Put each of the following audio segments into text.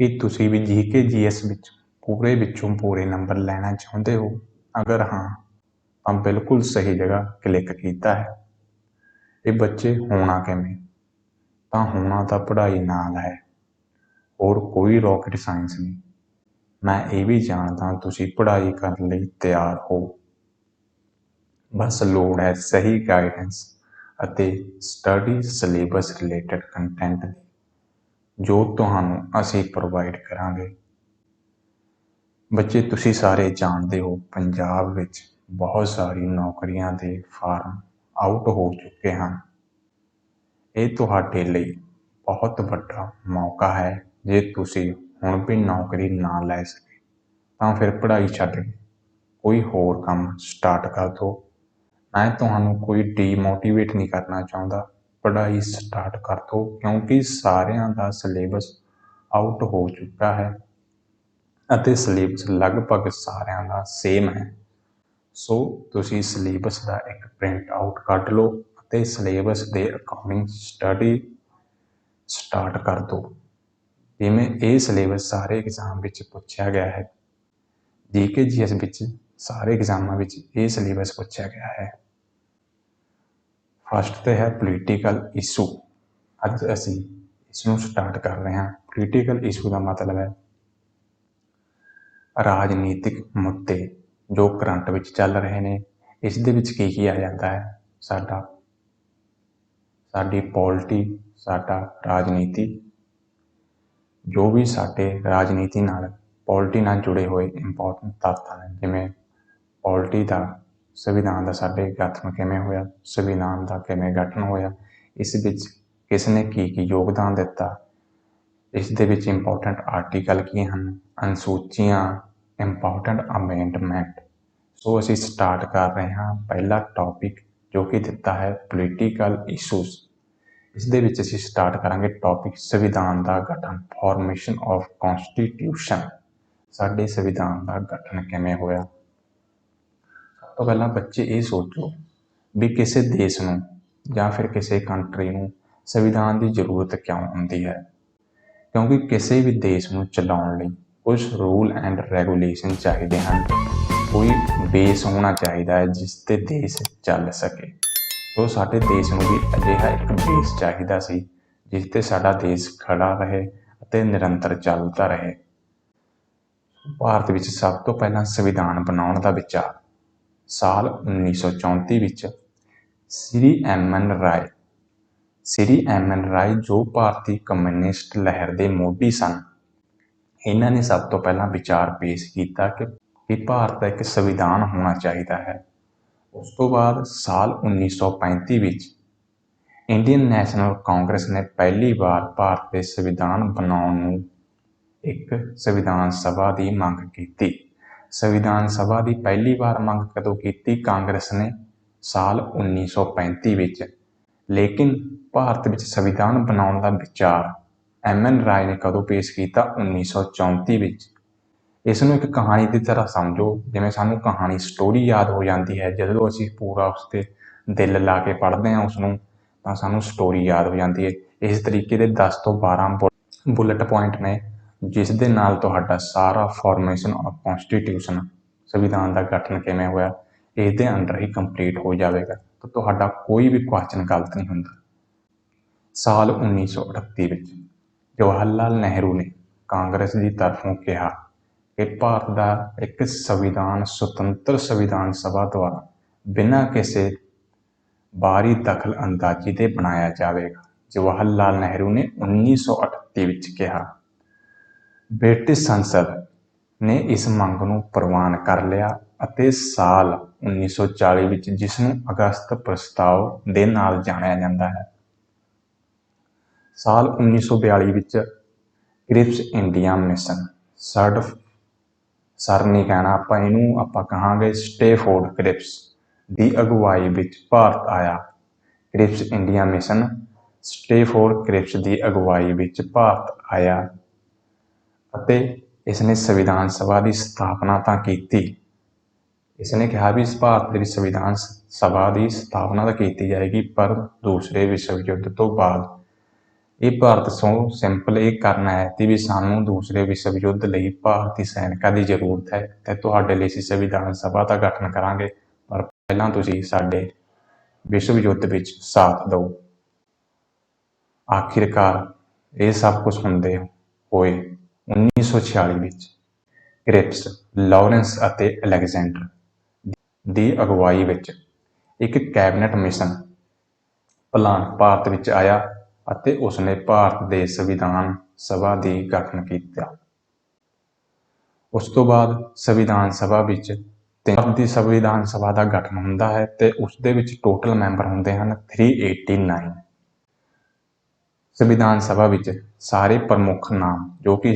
ਕੀ ਤੁਸੀਂ ਵੀ GK GS ਵਿੱਚ ਪੂਰੇ ਵਿੱਚੋਂ ਪੂਰੇ ਨੰਬਰ ਲੈਣਾ ਚਾਹੁੰਦੇ ਹੋ? ਅਗਰ ਹਾਂ ਤਾਂ ਬਿਲਕੁਲ ਸਹੀ ਜਗ੍ਹਾ ਕਲਿੱਕ ਕੀਤਾ ਹੈ। ਇਹ ਬੱਚੇ ਹੋਣਾ ਕਿਵੇਂ? ਤਾਂ ਹੋਣਾ ਤਾਂ ਪੜ੍ਹਾਈ ਨਾਲ ਹੈ, ਹੋਰ ਕੋਈ ਰੌਕਟ ਸਾਇੰਸ ਨਹੀਂ। ਮੈਂ ਇਹ ਵੀ ਜਾਣਦਾ ਤੁਸੀਂ ਪੜ੍ਹਾਈ ਕਰਨ ਲਈ ਤਿਆਰ ਹੋ। ਬਸ ਲੋੜ ਹੈ ਸਹੀ ਗਾਈਡੈਂਸ ਅਤੇ ਸਟੱਡੀ ਸਿਲੇਬਸ ਰਿਲੇਟਡ ਕੰਟੈਂਟ ਦੀ, ਜੋ ਤੁਹਾਨੂੰ ਅਸੀਂ ਪ੍ਰੋਵਾਈਡ ਕਰਾਂਗੇ। ਬੱਚੇ ਤੁਸੀਂ ਸਾਰੇ ਜਾਣਦੇ ਹੋ, ਪੰਜਾਬ ਵਿੱਚ ਬਹੁਤ ਸਾਰੀ ਨੌਕਰੀਆਂ ਦੇ ਫਾਰਮ ਆਊਟ ਹੋ ਚੁੱਕੇ ਹਨ। ਇਹ ਤੁਹਾਡੇ ਲਈ ਬਹੁਤ ਵੱਡਾ ਮੌਕਾ ਹੈ। ਜੇ ਤੁਸੀਂ ਹੁਣ ਵੀ ਨੌਕਰੀ ਨਾ ਲੈ ਸਕੇ ਤਾਂ ਫਿਰ ਪੜ੍ਹਾਈ ਛੱਡ ਕੇ ਕੋਈ ਹੋਰ ਕੰਮ ਸਟਾਰਟ ਕਰ ਦਿਓ। ਮੈਂ ਤੁਹਾਨੂੰ ਕੋਈ ਡੀਮੋਟੀਵੇਟ ਨਹੀਂ ਕਰਨਾ ਚਾਹੁੰਦਾ, ਪੜ੍ਹਾਈ ਸਟਾਰਟ ਕਰ ਦਿਓ, ਕਿਉਂਕਿ ਸਾਰਿਆਂ ਦਾ ਸਿਲੇਬਸ ਆਊਟ ਹੋ ਚੁੱਕਾ ਹੈ ਅਤੇ ਸਿਲੇਬਸ ਲਗਭਗ ਸਾਰਿਆਂ ਦਾ ਸੇਮ ਹੈ। ਸੋ ਤੁਸੀਂ ਸਿਲੇਬਸ ਦਾ ਇੱਕ ਪ੍ਰਿੰਟ ਆਊਟ ਕੱਢ ਲਓ ਅਤੇ ਸਿਲੇਬਸ ਦੇ ਅਕੋਰਡਿੰਗ ਸਟੱਡੀ ਸਟਾਰਟ ਕਰ ਦਿਓ। ਜਿਵੇਂ ਇਹ ਸਿਲੇਬਸ ਸਾਰੇ ਐਗਜ਼ਾਮ ਵਿੱਚ ਪੁੱਛਿਆ ਗਿਆ ਹੈ, ਜੀਕੇ ਜੀਐਸ ਵਿੱਚ ਸਾਰੇ ਐਗਜ਼ਾਮਾਂ ਵਿੱਚ ਇਹ ਸਿਲੇਬਸ ਪੁੱਛਿਆ ਗਿਆ ਹੈ। ਫਸਟ ਤੇ ਹੈ ਪੋਲੀਟੀਕਲ ਇਸ਼ੂ। ਅੱਜ ਅਸੀਂ ਇਸ ਨੂੰ ਸਟਾਰਟ ਕਰ ਰਹੇ ਹਾਂ। ਪੋਲੀਟੀਕਲ ਇਸ਼ੂ ਦਾ ਮਤਲਬ ਹੈ ਰਾਜਨੀਤਿਕ ਮੁੱਦੇ ਜੋ ਕਰੰਟ ਵਿੱਚ ਚੱਲ ਰਹੇ ਨੇ। ਇਸ ਦੇ ਵਿੱਚ ਕੀ ਆ ਜਾਂਦਾ ਹੈ? ਸਾਡੀ ਪੋਲਿਟੀ, ਸਾਡਾ ਰਾਜਨੀਤੀ, ਜੋ ਵੀ ਸਾਡੇ ਰਾਜਨੀਤੀ ਨਾਲ ਪੋਲਿਟੀ ਨਾਲ ਜੁੜੇ ਹੋਏ ਇੰਪੋਰਟੈਂਟ ਤੱਥ ਹਨ। ਜਿਵੇਂ ਪੋਲਿਟੀ ਦਾ ਸੰਵਿਧਾਨ ਦਾ ਸਾਡੇ ਗਠਨ ਕਿਵੇਂ ਹੋਇਆ, ਸੰਵਿਧਾਨ ਦਾ ਕਿਵੇਂ ਗਠਨ ਹੋਇਆ, ਇਸ ਵਿੱਚ ਕਿਸ ਨੇ ਕੀ ਯੋਗਦਾਨ ਦਿੱਤਾ, ਇਸ ਦੇ ਵਿੱਚ ਇੰਪੋਰਟੈਂਟ ਆਰਟੀਕਲ ਕੀ ਹਨ, ਅਨੁਸੂਚੀਆਂ, ਇੰਪੋਰਟੈਂਟ ਅਮੈਂਡਮੈਂਟ। ਸੋ ਅਸੀਂ ਸਟਾਰਟ ਕਰ ਰਹੇ ਹਾਂ ਪਹਿਲਾ ਟੌਪਿਕ, ਜੋ ਕਿ ਦਿੱਤਾ ਹੈ ਪੋਲੀਟੀਕਲ ਇਸ਼ੂਜ਼। ਇਸ ਦੇ ਵਿੱਚ ਅਸੀਂ ਸਟਾਰਟ ਕਰਾਂਗੇ ਟੌਪਿਕ ਸੰਵਿਧਾਨ ਦਾ ਗਠਨ, ਫਾਰਮੇਸ਼ਨ ਆਫ ਕੌਂਸਟੀਟਿਊਸ਼ਨ। ਸਾਡੇ ਸੰਵਿਧਾਨ ਦਾ ਗਠਨ ਕਿਵੇਂ ਹੋਇਆ? ਸਭ ਤੋਂ ਪਹਿਲਾਂ ਬੱਚੇ ਇਹ ਸੋਚੋ ਵੀ ਕਿਸੇ ਦੇਸ਼ ਨੂੰ ਜਾਂ ਫਿਰ ਕਿਸੇ ਕੰਟਰੀ ਨੂੰ ਸੰਵਿਧਾਨ ਦੀ ਜ਼ਰੂਰਤ ਕਿਉਂ ਹੁੰਦੀ ਹੈ? ਕਿਉਂਕਿ ਕਿਸੇ ਵੀ ਦੇਸ਼ ਨੂੰ ਚਲਾਉਣ ਲਈ ਕੁਝ ਰੂਲ ਐਂਡ ਰੈਗੂਲੇਸ਼ਨ ਚਾਹੀਦੇ ਹਨ। ਕੋਈ ਬੇਸ ਹੋਣਾ ਚਾਹੀਦਾ ਹੈ ਜਿਸ 'ਤੇ ਦੇਸ਼ ਚੱਲ ਸਕੇ। ਸੋ ਸਾਡੇ ਦੇਸ਼ ਨੂੰ ਵੀ ਅਜਿਹਾ ਇੱਕ ਬੇਸ ਚਾਹੀਦਾ ਸੀ ਜਿਸ 'ਤੇ ਸਾਡਾ ਦੇਸ਼ ਖੜਾ ਰਹੇ ਅਤੇ ਨਿਰੰਤਰ ਚੱਲਦਾ ਰਹੇ। ਭਾਰਤ ਵਿੱਚ ਸਭ ਤੋਂ ਪਹਿਲਾਂ ਸੰਵਿਧਾਨ ਬਣਾਉਣ ਦਾ ਵਿਚਾਰ ਸਾਲ 1934 ਵਿੱਚ ਸ੍ਰੀ ਐਮ ਐਨ ਰਾਏ ਜੋ ਭਾਰਤੀ ਕਮਿਊਨਿਸਟ ਲਹਿਰ ਦੇ ਮੋਢੀ ਸਨ, ਇਹਨਾਂ ਨੇ ਸਭ ਤੋਂ ਪਹਿਲਾਂ ਵਿਚਾਰ ਪੇਸ਼ ਕੀਤਾ ਕਿ ਭਾਰਤ ਦਾ ਇੱਕ ਸੰਵਿਧਾਨ ਹੋਣਾ ਚਾਹੀਦਾ ਹੈ। ਉਸ ਤੋਂ ਬਾਅਦ ਸਾਲ 1935 ਵਿੱਚ ਇੰਡੀਅਨ ਨੈਸ਼ਨਲ ਕਾਂਗਰਸ ਨੇ ਪਹਿਲੀ ਵਾਰ ਭਾਰਤ ਦੇ ਸੰਵਿਧਾਨ ਬਣਾਉਣ ਨੂੰ ਇੱਕ ਸੰਵਿਧਾਨ ਸਭਾ ਦੀ ਮੰਗ ਕੀਤੀ। ਸੰਵਿਧਾਨ ਸਭਾ ਦੀ ਪਹਿਲੀ ਵਾਰ ਮੰਗ ਕਦੋਂ ਕੀਤੀ? ਕਾਂਗਰਸ ਨੇ ਸਾਲ 1935 ਵਿੱਚ। ਲੇਕਿਨ ਭਾਰਤ ਵਿੱਚ ਸੰਵਿਧਾਨ ਬਣਾਉਣ ਦਾ ਵਿਚਾਰ ਐਮ ਐਨ ਰਾਏ ਨੇ ਕਦੋਂ ਪੇਸ਼ ਕੀਤਾ? 1934 ਵਿੱਚ। ਇਸ ਨੂੰ ਇੱਕ ਕਹਾਣੀ ਦੀ ਤਰ੍ਹਾਂ ਸਮਝੋ, ਜਿਵੇਂ ਸਾਨੂੰ ਕਹਾਣੀ ਸਟੋਰੀ ਯਾਦ ਹੋ ਜਾਂਦੀ ਹੈ ਜਦੋਂ ਅਸੀਂ ਪੂਰਾ ਉਸ 'ਤੇ ਦਿਲ ਲਾ ਕੇ ਪੜ੍ਹਦੇ ਹਾਂ ਉਸਨੂੰ, ਤਾਂ ਸਾਨੂੰ ਸਟੋਰੀ ਯਾਦ ਹੋ ਜਾਂਦੀ ਹੈ। ਇਸ ਤਰੀਕੇ ਦੇ 10 ਤੋਂ 12 ਬੁਲਟ ਪੁਆਇੰਟ ਨੇ ਜਿਸ ਦੇ ਨਾਲ ਤੁਹਾਡਾ ਸਾਰਾ ਫਾਰਮੇਸ਼ਨ ਆਫ ਕੌਂਸਟੀਟਿਊਸ਼ਨ, ਸੰਵਿਧਾਨ ਦਾ ਗਠਨ ਕਿਵੇਂ ਹੋਇਆ, ਇਸ ਦੇ ਅੰਡਰ ਹੀ ਕੰਪਲੀਟ ਹੋ ਜਾਵੇਗਾ। ਤਾਂ ਤੁਹਾਡਾ ਕੋਈ ਵੀ ਕੁਐਸਚਨ ਗਲਤ ਨਹੀਂ ਹੁੰਦਾ। ਸਾਲ 1938 ਵਿੱਚ ਜਵਾਹਰ ਲਾਲ ਨਹਿਰੂ ਨੇ ਕਾਂਗਰਸ ਦੀ ਤਰਫੋਂ ਕਿਹਾ ਕਿ ਭਾਰਤ ਦਾ ਇੱਕ ਸੰਵਿਧਾਨ ਸੁਤੰਤਰ ਸੰਵਿਧਾਨ ਸਭਾ ਦੁਆਰਾ ਬਿਨਾਂ ਕਿਸੇ ਬਾਹਰੀ ਦਖਲ ਅੰਦਾਜ਼ੀ ਦੇ ਬਣਾਇਆ ਜਾਵੇਗਾ। ਜਵਾਹਰ ਲਾਲ ਨਹਿਰੂ ਨੇ 1938 ਵਿੱਚ ਕਿਹਾ। ਬ੍ਰਿਟਿਸ਼ ਸੰਸਦ ਨੇ ਇਸ ਮੰਗ ਨੂੰ ਪ੍ਰਵਾਨ ਕਰ ਲਿਆ ਅਤੇ ਸਾਲ 1940 ਵਿੱਚ, ਜਿਸ ਨੂੰ ਅਗਸਤ ਪ੍ਰਸਤਾਵ ਦੇ ਨਾਲ ਜਾਣਿਆ ਜਾਂਦਾ ਹੈ, ਸਾਲ 1942 ਵਿੱਚ ਕ੍ਰਿਪਸ ਇੰਡੀਆ ਮਿਸ਼ਨ, ਸਰ ਨਹੀਂ ਕਹਿਣਾ ਆਪਾਂ ਇਹਨੂੰ, ਆਪਾਂ ਕਹਾਂਗੇ ਸਟੇਫੋਰਡ ਕ੍ਰਿਪਸ ਦੀ ਅਗਵਾਈ ਵਿੱਚ ਭਾਰਤ ਆਇਆ। ਕ੍ਰਿਪਸ ਇੰਡੀਆ ਮਿਸ਼ਨ ਸਟੇਫੋਰਡ ਕ੍ਰਿਪਸ ਦੀ ਅਗਵਾਈ ਵਿੱਚ ਭਾਰਤ ਆਇਆ ਅਤੇ ਇਸਨੇ ਸੰਵਿਧਾਨ ਸਭਾ ਦੀ ਸਥਾਪਨਾ ਤਾਂ ਕੀਤੀ। ਇਸਨੇ ਕਿਹਾ ਵੀ ਭਾਰਤ ਦੇ ਵਿੱਚ ਸੰਵਿਧਾਨ ਸਭਾ ਦੀ ਸਥਾਪਨਾ ਤਾਂ ਕੀਤੀ ਜਾਏਗੀ, ਪਰ ਦੂਸਰੇ ਵਿਸ਼ਵ ਯੁੱਧ ਤੋਂ ਬਾਅਦ ਇਹ ਭਾਰਤ ਤੋਂ ਸਿੰਪਲ ਇਹ ਕਰਨਾ ਹੈ ਕਿ ਵੀ ਸਾਨੂੰ ਦੂਸਰੇ ਵਿਸ਼ਵ ਯੁੱਧ ਲਈ ਭਾਰਤੀ ਸੈਨਿਕਾਂ ਦੀ ਜ਼ਰੂਰਤ ਹੈ ਤੇ ਤੁਹਾਡੇ ਲਈ ਅਸੀਂ ਸੰਵਿਧਾਨ ਸਭਾ ਦਾ ਗਠਨ ਕਰਾਂਗੇ, ਪਰ ਪਹਿਲਾਂ ਤੁਸੀਂ ਸਾਡੇ ਵਿਸ਼ਵ ਯੁੱਧ ਵਿੱਚ ਸਾਥ ਦਿਓ। ਆਖਿਰਕਾਰ ਇਹ ਸਭ ਕੁਝ ਹੁੰਦੇ ਹੋਏ 1946 ਵਿੱਚ ਕ੍ਰਿਪਸ, ਲਾਰੈਂਸ ਅਤੇ ਅਲੈਗਜ਼ੈਂਡਰ ਦੀ ਅਗਵਾਈ ਵਿੱਚ ਇੱਕ ਕੈਬਨਿਟ ਮਿਸ਼ਨ ਪਲਾਨ ਭਾਰਤ ਵਿੱਚ ਆਇਆ ਅਤੇ ਉਸਨੇ ਭਾਰਤ ਦੇ ਸੰਵਿਧਾਨ ਸਭਾ ਦੀ ਗਠਨ ਕੀਤਾ। ਉਸ ਤੋਂ ਬਾਅਦ ਸੰਵਿਧਾਨ ਸਭਾ ਵਿੱਚ ਭਾਰਤ ਦੀ ਸੰਵਿਧਾਨ ਸਭਾ ਦਾ ਗਠਨ ਹੁੰਦਾ ਹੈ ਤੇ ਉਸ ਦੇ ਵਿੱਚ ਟੋਟਲ ਮੈਂਬਰ ਹੁੰਦੇ ਹਨ 389। ਸੰਵਿਧਾਨ ਸਭਾ ਵਿੱਚ ਸਾਰੇ ਪ੍ਰਮੁੱਖ ਨਾਮ ਜੋ ਕਿ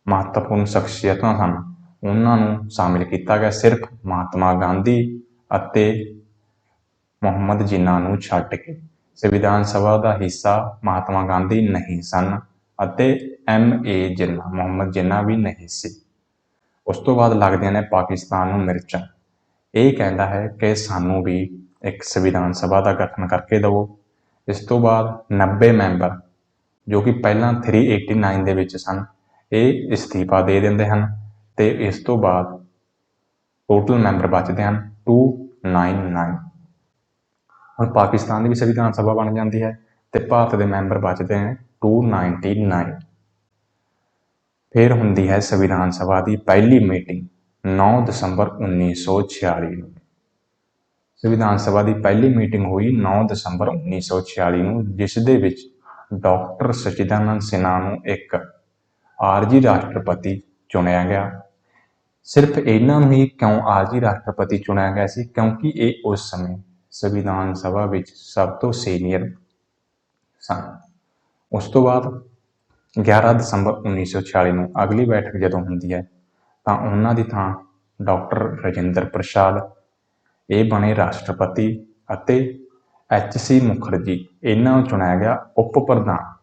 ਮਹੱਤਵਪੂਰਨ ਸ਼ਖਸੀਅਤਾਂ ਸਨ ਉਹਨਾਂ ਨੂੰ ਸ਼ਾਮਿਲ ਕੀਤਾ ਗਿਆ, ਸਿਰਫ ਮਹਾਤਮਾ ਗਾਂਧੀ ਅਤੇ ਮੁਹੰਮਦ ਜਿੰਨਾ ਨੂੰ ਛੱਡ ਕੇ। ਸੰਵਿਧਾਨ ਸਭਾ ਦਾ ਹਿੱਸਾ ਮਹਾਤਮਾ ਗਾਂਧੀ ਨਹੀਂ ਸਨ ਅਤੇ MA ਜਿੰਨਾ, ਮੁਹੰਮਦ ਜਿੰਨਾ ਵੀ ਨਹੀਂ ਸੀ। ਉਸ ਤੋਂ ਬਾਅਦ ਲੱਗਦੀਆਂ ਨੇ ਪਾਕਿਸਤਾਨ ਨੂੰ ਮਿਰਚਾਂ। ਇਹ ਕਹਿੰਦਾ ਹੈ ਕਿ ਸਾਨੂੰ ਵੀ ਇੱਕ ਸੰਵਿਧਾਨ ਸਭਾ ਦਾ ਗਠਨ ਕਰਕੇ ਦਿਓ। ਇਸ ਤੋਂ ਬਾਅਦ 90 ਮੈਂਬਰ ਜੋ ਕਿ ਪਹਿਲਾਂ 389 ਦੇ ਵਿੱਚ ਸਨ, ਇਹ ਅਸਤੀਫਾ ਦੇ ਦਿੰਦੇ ਹਨ ਤੇ ਇਸ ਤੋਂ ਬਾਅਦ ਟੋਟਲ ਮੈਂਬਰ ਬਚਦੇ ਹਨ 299। ਹੁਣ ਪਾਕਿਸਤਾਨ ਦੀ ਵੀ ਸੰਵਿਧਾਨ ਸਭਾ ਬਣ ਜਾਂਦੀ ਹੈ ਤੇ ਭਾਰਤ ਦੇ ਮੈਂਬਰ ਬਚਦੇ ਨੇ 299। ਫਿਰ ਹੁੰਦੀ ਹੈ ਸੰਵਿਧਾਨ ਸਭਾ ਦੀ ਪਹਿਲੀ ਮੀਟਿੰਗ 9 ਦਸੰਬਰ 1946 ਨੂੰ। ਸੰਵਿਧਾਨ ਸਭਾ ਦੀ ਪਹਿਲੀ ਮੀਟਿੰਗ ਹੋਈ 9 ਦਸੰਬਰ 1946 ਨੂੰ, ਜਿਸ ਦੇ ਵਿੱਚ ਡਾਕਟਰ ਸਚਿਦਾਨੰਦ ਸਿਨਹਾ ਨੂੰ ਇੱਕ ਆਰਜੀ ਰਾਸ਼ਟਰਪਤੀ ਚੁਣਿਆ ਗਿਆ। ਸਿਰਫ ਇਹਨਾਂ ਨੂੰ ਹੀ ਕਿਉਂ ਆਰਜੀ ਰਾਸ਼ਟਰਪਤੀ ਚੁਣਿਆ ਗਿਆ ਸੀ? ਕਿਉਂਕਿ ਇਹ ਉਸ ਸਮੇਂ ਸੰਵਿਧਾਨ ਸਭਾ ਵਿੱਚ ਸਭ ਤੋਂ ਸੀਨੀਅਰ ਸਨ। ਉਸ ਤੋਂ ਬਾਅਦ 11 ਦਸੰਬਰ 1946 ਨੂੰ ਅਗਲੀ ਬੈਠਕ ਜਦੋਂ ਹੁੰਦੀ ਹੈ ਤਾਂ ਉਹਨਾਂ ਦੀ ਥਾਂ ਡਾਕਟਰ ਰਾਜਿੰਦਰ ਪ੍ਰਸਾਦ ਇਹ ਬਣੇ ਰਾਸ਼ਟਰਪਤੀ ਅਤੇ HC ਮੁਖਰਜੀ ਇਹਨਾਂ ਨੂੰ ਚੁਣਿਆ ਗਿਆ ਉਪ ਪ੍ਰਧਾਨ।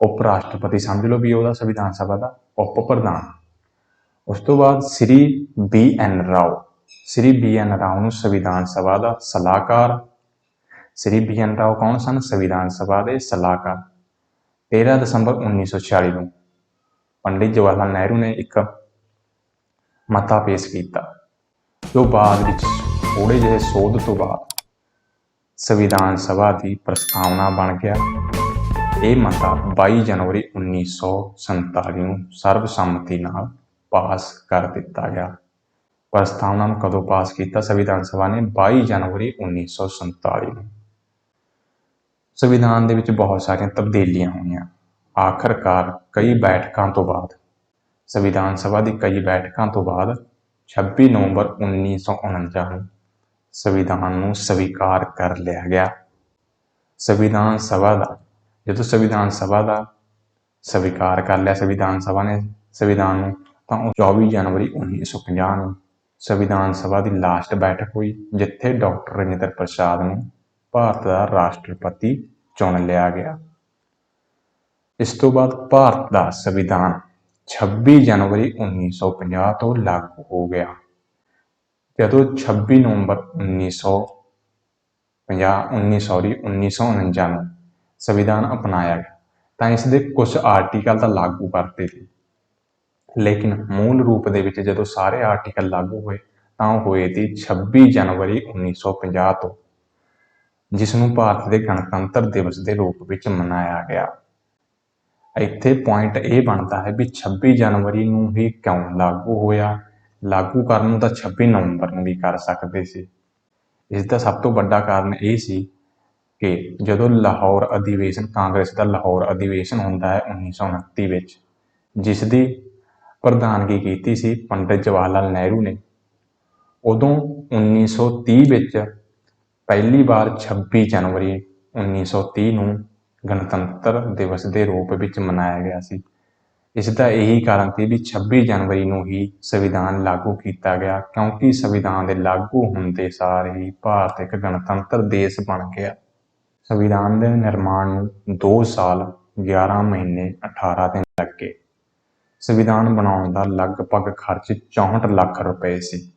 ਉਪ ਰਾਸ਼ਟਰਪਤੀ ਸਮਝ ਲਓ ਵੀ ਉਹਦਾ ਸੰਵਿਧਾਨ ਸਭਾ ਦਾ ਉਪ ਪ੍ਰਧਾਨ। ਉਸ ਤੋਂ ਬਾਅਦ ਸ੍ਰੀ BN ਰਾਓ ਨੂੰ ਸੰਵਿਧਾਨ ਸਭਾ ਦਾ ਸਲਾਹਕਾਰ। ਸ੍ਰੀ BN ਰਾਓ ਕੌਣ ਸਨ? ਸੰਵਿਧਾਨ ਸਭਾ ਦੇ ਸਲਾਹਕਾਰ। 13 ਦਸੰਬਰ 1946 ਨੂੰ ਪੰਡਿਤ ਜਵਾਹਰ ਲਾਲ ਨਹਿਰੂ ਨੇ ਇੱਕ ਮਤਾ ਪੇਸ਼ ਕੀਤਾ ਜੋ ਬਾਅਦ ਵਿੱਚ ਥੋੜ੍ਹੇ ਜਿਹੇ ਸੋਧ ਤੋਂ ਬਾਅਦ ਸੰਵਿਧਾਨ ਸਭਾ ਦੀ ਪ੍ਰਸਤਾਵਨਾ ਬਣ ਗਿਆ। ਇਹ ਮਤਾ 22 ਜਨਵਰੀ 1947 ਨੂੰ ਸਰਬਸੰਮਤੀ ਨਾਲ ਪਾਸ ਕਰ ਦਿੱਤਾ ਗਿਆ। ਪ੍ਰਸਤਾਵਨਾ ਨੂੰ ਕਦੋਂ ਪਾਸ ਕੀਤਾ ਸੰਵਿਧਾਨ ਸਭਾ ਨੇ? 22 ਜਨਵਰੀ 1947 ਨੂੰ। ਸੰਵਿਧਾਨ ਦੇ ਵਿੱਚ ਬਹੁਤ ਸਾਰੀਆਂ ਤਬਦੀਲੀਆਂ ਹੋਈਆਂ। ਆਖਰਕਾਰ ਕਈ ਬੈਠਕਾਂ ਤੋਂ ਬਾਅਦ ਸੰਵਿਧਾਨ ਸਭਾ ਦੀ ਕਈ ਬੈਠਕਾਂ ਤੋਂ ਬਾਅਦ 26 ਨਵੰਬਰ 1949 ਨੂੰ ਸੰਵਿਧਾਨ ਨੂੰ ਸਵੀਕਾਰ ਕਰ ਲਿਆ ਗਿਆ। ਸੰਵਿਧਾਨ ਸਭਾ ਦਾ ਜਦੋਂ ਸੰਵਿਧਾਨ ਸਭਾ ਦਾ ਸਵੀਕਾਰ ਕਰ ਲਿਆ ਸੰਵਿਧਾਨ ਸਭਾ ਨੇ ਸੰਵਿਧਾਨ ਨੂੰ, ਤਾਂ 24 ਜਨਵਰੀ 1950 ਨੂੰ ਸੰਵਿਧਾਨ ਸਭਾ ਦੀ ਲਾਸਟ ਬੈਠਕ ਹੋਈ ਜਿੱਥੇ ਡਾਕਟਰ ਰਾਜਿੰਦਰ ਪ੍ਰਸਾਦ ਨੂੰ ਭਾਰਤ ਦਾ ਰਾਸ਼ਟਰਪਤੀ ਚੁਣ ਲਿਆ ਗਿਆ। ਇਸ ਤੋਂ ਬਾਅਦ ਭਾਰਤ ਦਾ ਸੰਵਿਧਾਨ 26 ਜਨਵਰੀ 1950 ਤੋਂ ਲਾਗੂ ਹੋ ਗਿਆ। ਜਦੋਂ 26 ਨਵੰਬਰ 1949 ਨੂੰ ਸੰਵਿਧਾਨ ਅਪਣਾਇਆ ਗਿਆ ਤਾਂ ਇਸ ਦੇ ਕੁਝ ਆਰਟੀਕਲ ਤਾਂ ਲਾਗੂ ਕਰਤੇ ਸੀ, ਲੇਕਿਨ ਮੂਲ ਰੂਪ ਦੇ ਵਿੱਚ ਜਦੋਂ ਸਾਰੇ ਆਰਟੀਕਲ ਲਾਗੂ ਹੋਏ ਤਾਂ ਉਹ ਹੋਏ ਸੀ 26 ਜਨਵਰੀ 1950 ਤੋਂ, ਜਿਸ ਨੂੰ ਭਾਰਤ ਦੇ ਗਣਤੰਤਰ ਦਿਵਸ ਦੇ ਰੂਪ ਵਿੱਚ ਮਨਾਇਆ ਗਿਆ। ਇੱਥੇ ਪੁਆਇੰਟ ਇਹ ਬਣਦਾ ਹੈ ਵੀ 26 ਜਨਵਰੀ ਨੂੰ ਹੀ ਕਿਉਂ ਲਾਗੂ ਹੋਇਆ? ਲਾਗੂ ਕਰਨ ਨੂੰ ਤਾਂ 26 ਨਵੰਬਰ ਨੂੰ ਵੀ ਕਰ ਸਕਦੇ ਸੀ। ਇਸ ਦਾ ਸਭ ਤੋਂ ਵੱਡਾ ਕਾਰਨ ਇਹ ਸੀ ਕਿ ਜਦੋਂ ਲਾਹੌਰ ਅਧਿਵੇਸ਼ਨ, ਕਾਂਗਰਸ ਦਾ ਲਾਹੌਰ ਅਧਿਵੇਸ਼ਨ ਹੁੰਦਾ ਹੈ 1929 ਵਿੱਚ, ਜਿਸ ਦੀ ਪ੍ਰਧਾਨਗੀ ਕੀਤੀ ਸੀ ਪੰਡਿਤ ਜਵਾਹਰ ਲਾਲ ਨਹਿਰੂ ਨੇ, ਉਦੋਂ 1930 ਵਿੱਚ ਪਹਿਲੀ ਵਾਰ 26 ਜਨਵਰੀ 1930 ਨੂੰ ਗਣਤੰਤਰ ਦਿਵਸ ਦੇ ਰੂਪ ਵਿੱਚ ਮਨਾਇਆ ਗਿਆ ਸੀ। ਇਸ ਦਾ ਇਹੀ ਕਾਰਨ ਸੀ ਵੀ 26 ਜਨਵਰੀ ਨੂੰ ਹੀ ਸੰਵਿਧਾਨ ਲਾਗੂ ਕੀਤਾ ਗਿਆ, ਕਿਉਂਕਿ ਸੰਵਿਧਾਨ ਦੇ ਲਾਗੂ ਹੁੰਦੇ ਸਾਰ ਹੀ ਭਾਰਤ ਇੱਕ ਗਣਤੰਤਰ ਦੇਸ਼ ਬਣ ਗਿਆ। ਸੰਵਿਧਾਨ ਦੇ ਨਿਰਮਾਣ ਨੂੰ 2 ਸਾਲ 11 ਮਹੀਨੇ 18 ਦਿਨ ਲੱਗੇ। ਸੰਵਿਧਾਨ ਬਣਾਉਣ ਦਾ ਲਗਭਗ ਖਰਚ 64 ਲੱਖ ਰੁਪਏ ਸੀ।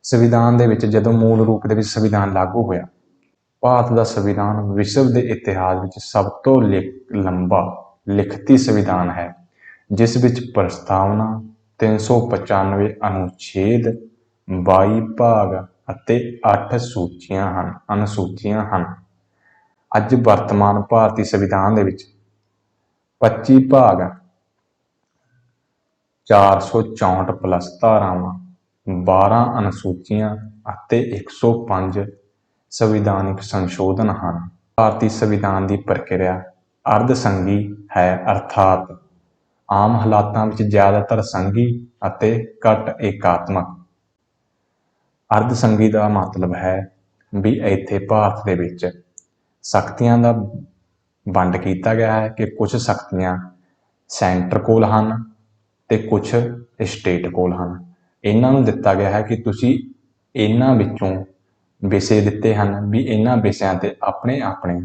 ਸੰਵਿਧਾਨ ਦੇ ਵਿੱਚ ਜਦੋਂ ਮੂਲ ਰੂਪ ਦੇ ਵਿੱਚ ਸੰਵਿਧਾਨ ਲਾਗੂ ਹੋਇਆ ਭਾਰਤ ਦਾ ਸੰਵਿਧਾਨ ਵਿਸ਼ਵ ਦੇ ਇਤਿਹਾਸ ਵਿੱਚ ਸਭ ਤੋਂ ਲੰਬਾ ਲਿਖਤੀ ਸੰਵਿਧਾਨ ਹੈ, ਜਿਸ ਵਿੱਚ ਪ੍ਰਸਤਾਵਨਾ 395 ਅਨੁਛੇਦ 22 ਭਾਗ ਅਤੇ 8 ਅਨੁਸੂਚੀਆਂ ਹਨ। ਅੱਜ ਵਰਤਮਾਨ ਭਾਰਤੀ ਸੰਵਿਧਾਨ ਦੇ ਵਿੱਚ 25 ਭਾਗ, 464 ਪਲੱਸ ਧਾਰਾਵਾਂ, 12 ਅਨੁਸੂਚੀਆਂ ਅਤੇ 105 ਸੰਵਿਧਾਨਿਕ ਸੰਸ਼ੋਧਨ ਹਨ। ਭਾਰਤੀ ਸੰਵਿਧਾਨ ਦੀ ਪ੍ਰਕਿਰਿਆ ਅਰਧ ਸੰਘੀ ਹੈ, ਅਰਥਾਤ ਆਮ ਹਾਲਾਤਾਂ ਵਿੱਚ ਜ਼ਿਆਦਾਤਰ ਸੰਘੀ ਅਤੇ ਘੱਟ ਏਕਾਤਮਕ। ਅਰਧ ਸੰਘੀ ਦਾ ਮਤਲਬ ਹੈ ਵੀ ਇੱਥੇ ਭਾਰਤ ਦੇ ਵਿੱਚ ਸ਼ਕਤੀਆਂ ਦਾ ਵੰਡ ਕੀਤਾ ਗਿਆ ਹੈ ਕਿ ਕੁਝ ਸ਼ਕਤੀਆਂ ਸੈਂਟਰ ਕੋਲ ਹਨ ਤੇ ਕੁਝ ਸਟੇਟ ਕੋਲ ਹਨ। ਇਹਨਾਂ ਨੂੰ ਦਿੱਤਾ ਗਿਆ ਹੈ ਕਿ ਤੁਸੀਂ ਇਹਨਾਂ ਵਿੱਚੋਂ ਵਿਸ਼ੇ ਦਿੱਤੇ ਹਨ ਵੀ ਇਹਨਾਂ ਵਿਸ਼ਿਆਂ ਤੇ ਆਪਣੇ ਆਪਣੇ